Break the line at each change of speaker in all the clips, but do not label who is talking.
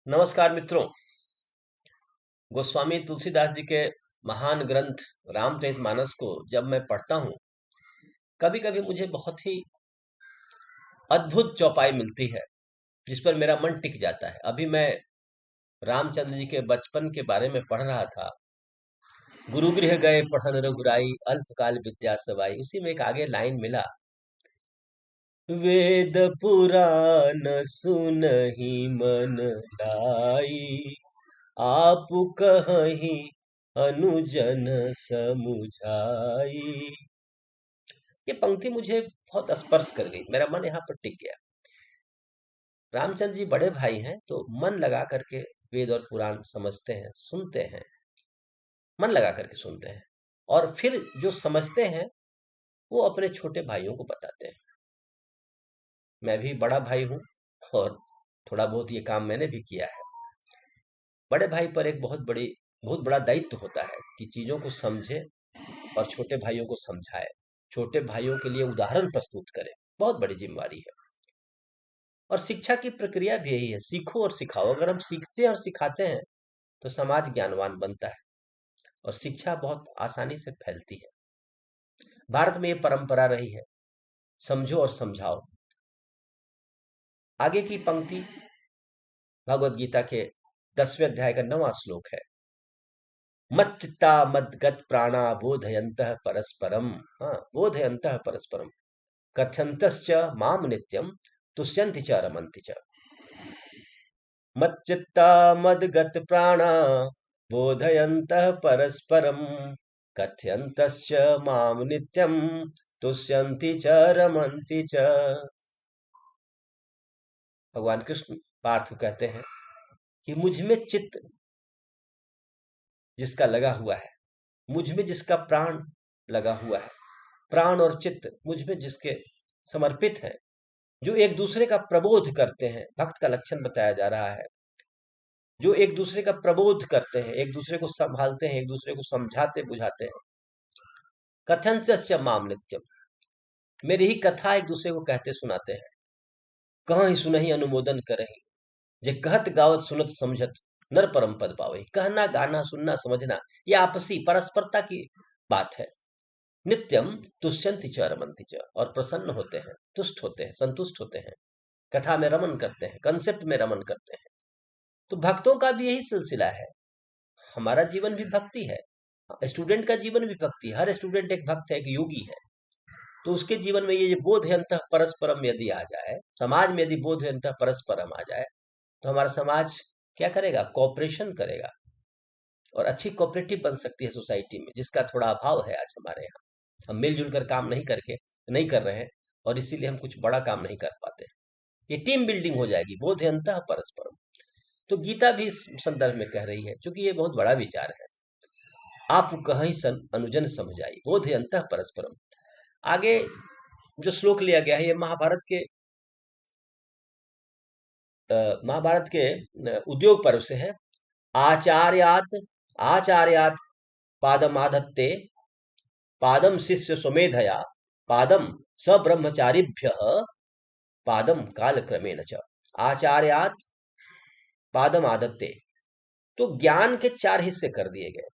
नमस्कार मित्रों। गोस्वामी तुलसीदास जी के महान ग्रंथ रामचरितमानस को जब मैं पढ़ता हूँ, कभी कभी मुझे बहुत ही अद्भुत चौपाई मिलती है जिस पर मेरा मन टिक जाता है। अभी मैं रामचंद्र जी के बचपन के बारे में पढ़ रहा था। गुरुगृह गए पढ़न रघुराई, अल्पकाल विद्या सवाई। उसी में एक आगे लाइन मिला, वेद पुराण सुनहि मन लाई, आप कहीं अनुजन समुझाई। ये पंक्ति मुझे बहुत स्पर्श कर गई, मेरा मन यहाँ पर टिक गया। रामचंद्र जी बड़े भाई हैं तो मन लगा करके वेद और पुराण समझते हैं, सुनते हैं, मन लगा करके सुनते हैं, और फिर जो समझते हैं वो अपने छोटे भाइयों को बताते हैं। मैं भी बड़ा भाई हूँ और थोड़ा बहुत ये काम मैंने भी किया है। बड़े भाई पर एक बहुत बड़ा दायित्व होता है कि चीजों को समझे और छोटे भाइयों को समझाए, छोटे भाइयों के लिए उदाहरण प्रस्तुत करे। बहुत बड़ी जिम्मेवारी है। और शिक्षा की प्रक्रिया भी यही है, सीखो और सिखाओ। अगर हम सीखते हैं और सिखाते हैं तो समाज ज्ञानवान बनता है और शिक्षा बहुत आसानी से फैलती है। भारत में ये परंपरा रही है, समझो और समझाओ। आगे की पंक्ति भगवत गीता के 10वें अध्याय का 9वां श्लोक है, मच्चित्ता मद्गत प्राणा बोधयन्तः परस्परम। हाँ, बोधयन्तः परस्परम कथ्यन्तश्च माम नित्यम तुष्यन्ति च रमन्ति च। मच्चित्ता मद्गत प्राणा बोधयन्तः परस्परम कथ्यन्तश्च माम नित्यम तुष्यन्ति च रमन्ति च। भगवान कृष्ण पार्थ को कहते हैं कि मुझ में चित्त जिसका लगा हुआ है, मुझ में जिसका प्राण लगा हुआ है, प्राण और चित्त मुझ में जिसके समर्पित है, जो एक दूसरे का प्रबोध करते हैं। भक्त का लक्षण बताया जा रहा है, जो एक दूसरे का प्रबोध करते हैं, एक दूसरे को संभालते हैं, एक दूसरे को समझाते बुझाते हैं। कथन से माम नित्यम, मेरी ही कथा एक दूसरे को कहते सुनाते हैं। कहाँ ही सुनहि अनुमोदन करहि, जे कहत गावत सुनत समझत नर परम पद पावई। कहना, गाना, सुनना, समझना, ये आपसी परस्परता की बात है। नित्यम तुष्यंति च रमन्ति च, और प्रसन्न होते हैं, तुष्ट होते हैं, संतुष्ट होते हैं, कथा में रमन करते हैं, कंसेप्ट में रमन करते हैं। तो भक्तों का भी यही सिलसिला है। हमारा जीवन भी भक्ति है, स्टूडेंट का जीवन भी भक्ति है। हर स्टूडेंट एक भक्त है, एक योगी है। तो उसके जीवन में ये बोधयंतः परस्परम यदि आ जाए, समाज में यदि बोधयंतः परस्परम आ जाए, तो हमारा समाज क्या करेगा? कोऑपरेशन करेगा और अच्छी कोऑपरेटिव बन सकती है सोसाइटी में, जिसका थोड़ा अभाव है आज हमारे यहाँ। हम मिलजुल कर काम नहीं कर रहे हैं, और इसीलिए हम कुछ बड़ा काम नहीं कर पाते। ये टीम बिल्डिंग हो जाएगी, बोधयंतः परस्परम। तो गीता भी इस संदर्भ में कह रही है, क्योंकि ये बहुत बड़ा विचार है। आप कहीं सन अनुजन समझाई, बोधयंतः परस्परम। आगे जो श्लोक लिया गया है, ये महाभारत के उद्योग पर्व से है। आचार्यात आचार्यात पादमाधत्ते, पादम शिष्य सुमेधया, पादम सब्रह्मचारिभ्य, पादम काल क्रमेण च। आचार्यात पादम आदत्ते, तो ज्ञान के 4 हिस्से कर दिए गए।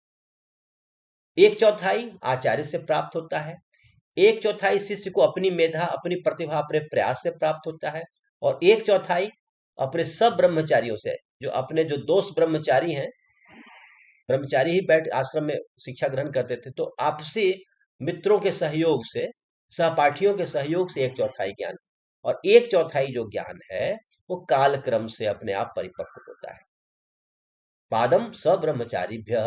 1/4 आचार्य से प्राप्त होता है, 1/4 शिष्य को अपनी मेधा, अपनी प्रतिभा, अपने प्रयास से प्राप्त होता है, और 1/4 अपने सब ब्रह्मचारियों से, जो अपने जो दोस्त ब्रह्मचारी हैं, ब्रह्मचारी ही बैठ आश्रम में शिक्षा ग्रहण करते थे, तो आपसी मित्रों के सहयोग से, सहपाठियों के सहयोग से 1/4 ज्ञान, और 1/4 जो ज्ञान है वो काल क्रम से अपने आप परिपक्व होता है। पादम स ब्रह्मचारीभ्य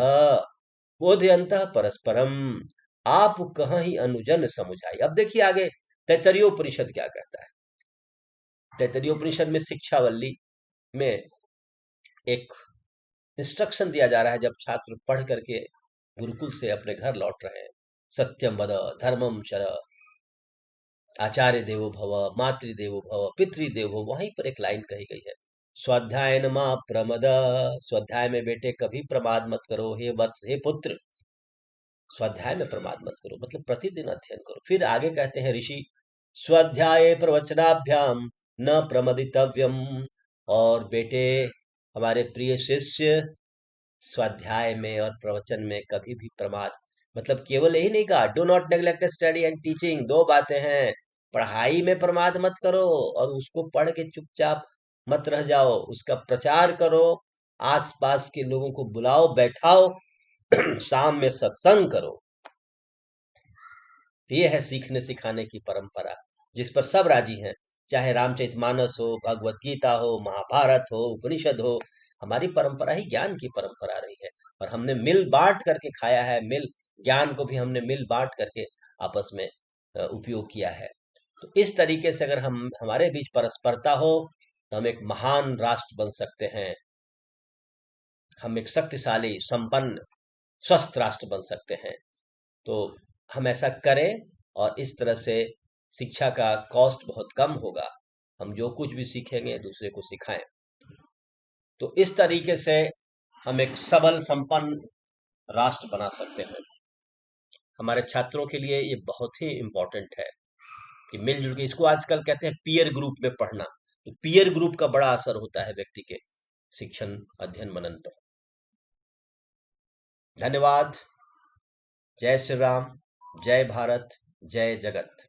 बोधयंतः परस्परम, आप कहीं अनुजन समुझाई। अब देखिए आगे तैतरीयोपनिषद क्या कहता है। तैतरीयोपनिषद में शिक्षावल्ली में एक इंस्ट्रक्शन दिया जा रहा है, जब छात्र पढ़ करके गुरुकुल से अपने घर लौट रहे हैं। सत्यम वद धर्मम चर, आचार्य देवो भव, मातृदेवो भव, पितृदेवो भव। वहीं पर एक लाइन कही गई है, स्वाध्याय नमा प्रमद। स्वाध्याय में बेटे कभी प्रमाद मत करो, हे वत्स, हे पुत्र, स्वाध्याय में प्रमाद मत करो, मतलब प्रतिदिन अध्ययन करो। फिर आगे कहते हैं ऋषि, स्वाध्याय प्रवचनाभ्याम न प्रमदितव्यम, और बेटे हमारे प्रिय शिष्य स्वाध्याय में और प्रवचन में कभी भी प्रमाद, मतलब केवल यही नहीं कहा do not neglect study and teaching, दो बातें हैं। पढ़ाई में प्रमाद मत करो और उसको पढ़ के चुपचाप मत रह जाओ, उसका प्रचार करो, आसपास के लोगों को बुलाओ, बैठाओ, शाम में सत्संग करो। ये है सीखने सिखाने की परंपरा जिस पर सब राजी हैं, चाहे रामचरितमानस हो, भगवत गीता हो, महाभारत हो, उपनिषद हो। हमारी परंपरा ही ज्ञान की परंपरा रही है और हमने मिल बांट करके खाया है, मिल ज्ञान को भी हमने मिल बांट करके आपस में उपयोग किया है। तो इस तरीके से अगर हम हमारे बीच परस्परता हो तो हम एक महान राष्ट्र बन सकते हैं, हम एक शक्तिशाली संपन्न स्वस्थ राष्ट्र बन सकते हैं। तो हम ऐसा करें और इस तरह से शिक्षा का कॉस्ट बहुत कम होगा। हम जो कुछ भी सीखेंगे दूसरे को सिखाएं, तो इस तरीके से हम एक सबल संपन्न राष्ट्र बना सकते हैं। हमारे छात्रों के लिए ये बहुत ही इम्पोर्टेंट है कि मिलजुल के, इसको आजकल कहते हैं पीयर ग्रुप में पढ़ना। तो पीयर ग्रुप का बड़ा असर होता है व्यक्ति के शिक्षण अध्ययन मनन पर। धन्यवाद। जय श्री राम, जय भारत, जय जगत।